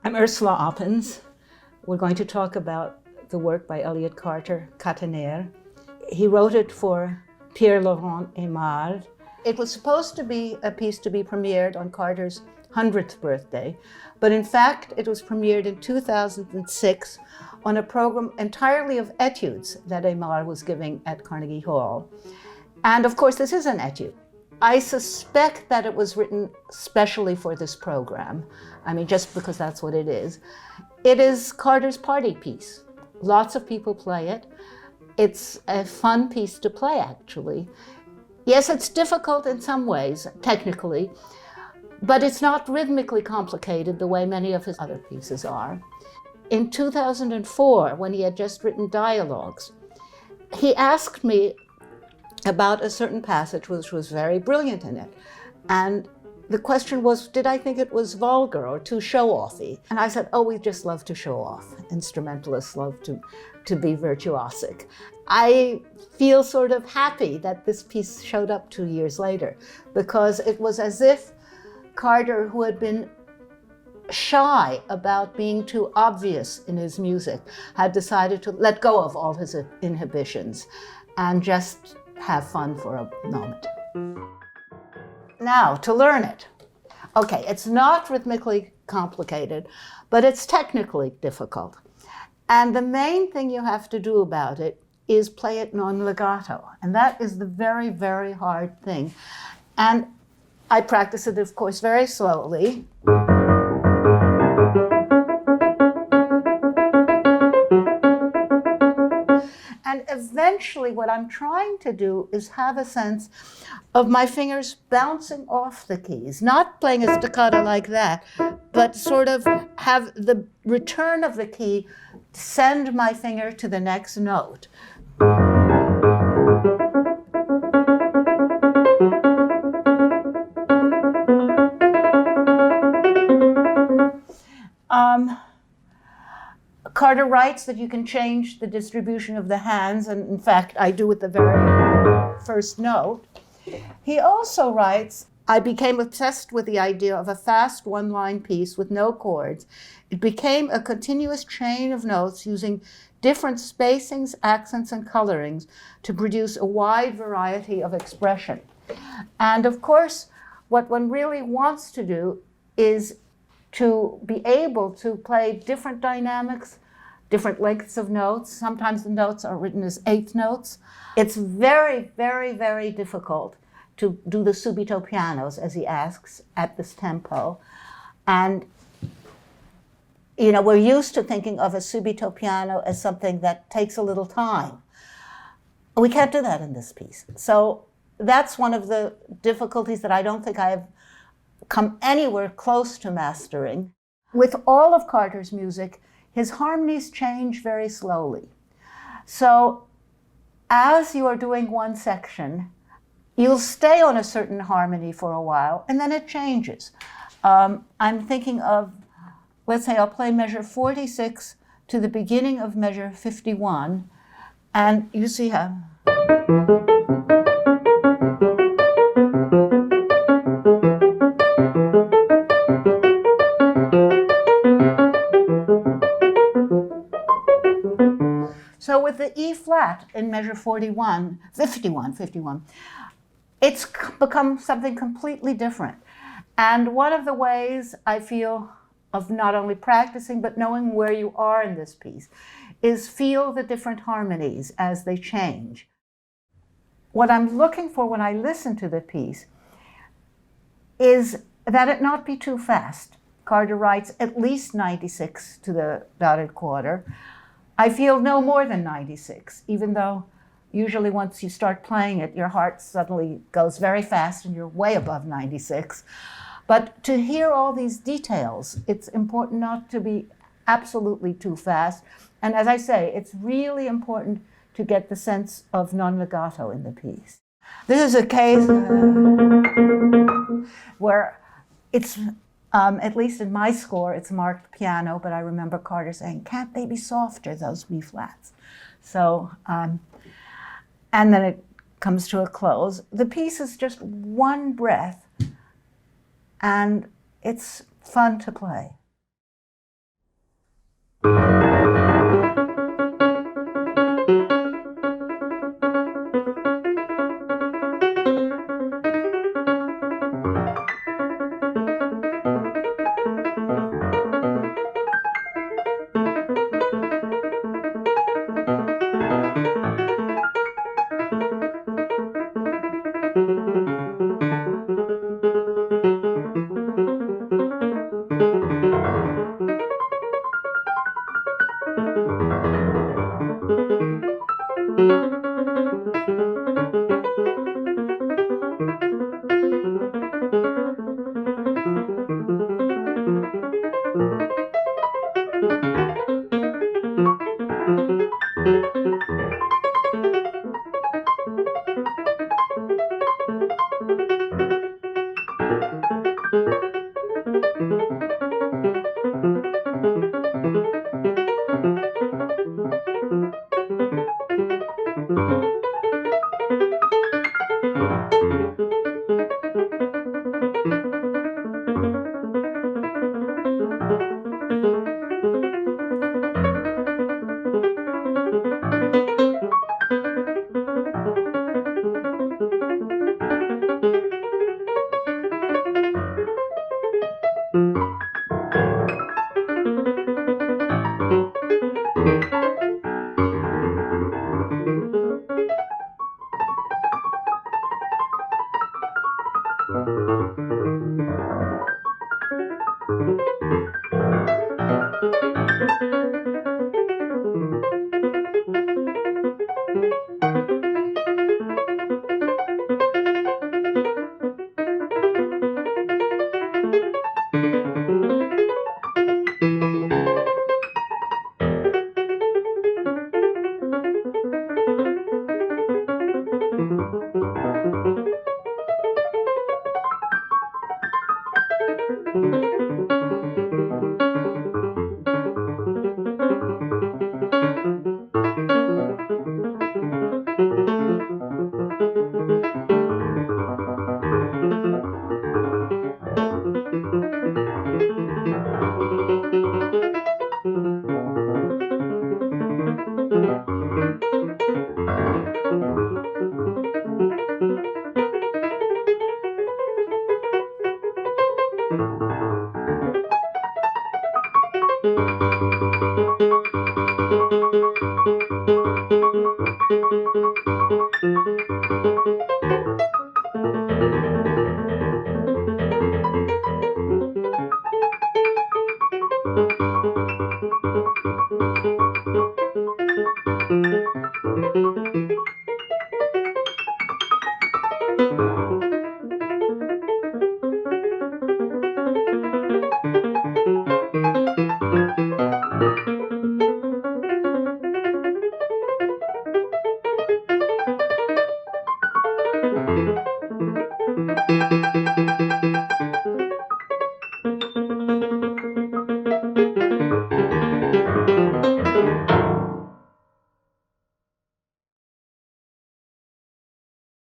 I'm Ursula Oppens. We're going to talk about the work by Elliott Carter, Caténaires. He wrote it for Pierre-Laurent Aimard. It was supposed to be a piece to be premiered on Carter's 100th birthday, but in fact it was premiered in 2006 on a program entirely of etudes that Aimard was giving at Carnegie Hall. And of course this is an etude. I suspect that it was written specially for this program. I mean, just because that's what it is. It is Carter's party piece. Lots of people play it. It's a fun piece to play, actually. Yes, it's difficult in some ways, technically, but it's not rhythmically complicated the way many of his other pieces are. In 2004, when he had just written dialogues, he asked me about a certain passage which was very brilliant in it. And the question was, did I think it was vulgar or too show-offy? And I said, oh, we just love to show off. Instrumentalists love to be virtuosic. I feel sort of happy that this piece showed up 2 years later, because it was as if Carter, who had been shy about being too obvious in his music, had decided to let go of all his inhibitions and just have fun for a moment. Now, to learn it. Okay, it's not rhythmically complicated, but it's technically difficult. And the main thing you have to do about it is play it non-legato. And that is the very, very hard thing. And I practice it, of course, very slowly. And eventually what I'm trying to do is have a sense of my fingers bouncing off the keys, not playing a staccato like that, but sort of have the return of the key send my finger to the next note. Carter writes that you can change the distribution of the hands, and in fact, I do with the very first note. He also writes, I became obsessed with the idea of a fast one-line piece with no chords. It became a continuous chain of notes using different spacings, accents, and colorings to produce a wide variety of expression. And of course, what one really wants to do is to be able to play different dynamics, different lengths of notes. Sometimes the notes are written as eighth notes. It's very, very, very difficult to do the subito pianos, as he asks, at this tempo. And, you know, we're used to thinking of a subito piano as something that takes a little time. We can't do that in this piece. So that's one of the difficulties that I don't think I have come anywhere close to mastering. With all of Carter's music, his harmonies change very slowly. So as you are doing one section, you'll stay on a certain harmony for a while, and then it changes. I'm thinking of, let's say I'll play measure 46 to the beginning of measure 51, and you see how. So with the E flat in measure 51, it's become something completely different. And one of the ways I feel of not only practicing, but knowing where you are in this piece, is feel the different harmonies as they change. What I'm looking for when I listen to the piece is that it not be too fast. Carter writes at least 96 to the dotted quarter. I feel no more than 96, even though usually once you start playing it, your heart suddenly goes very fast and you're way above 96. But to hear all these details, it's important not to be absolutely too fast. And as I say, it's really important to get the sense of non-legato in the piece. This is a case where it's, at least in my score, it's marked piano, but I remember Carter saying, can't they be softer, those B flats? So, and then it comes to a close. The piece is just one breath, and it's fun to play.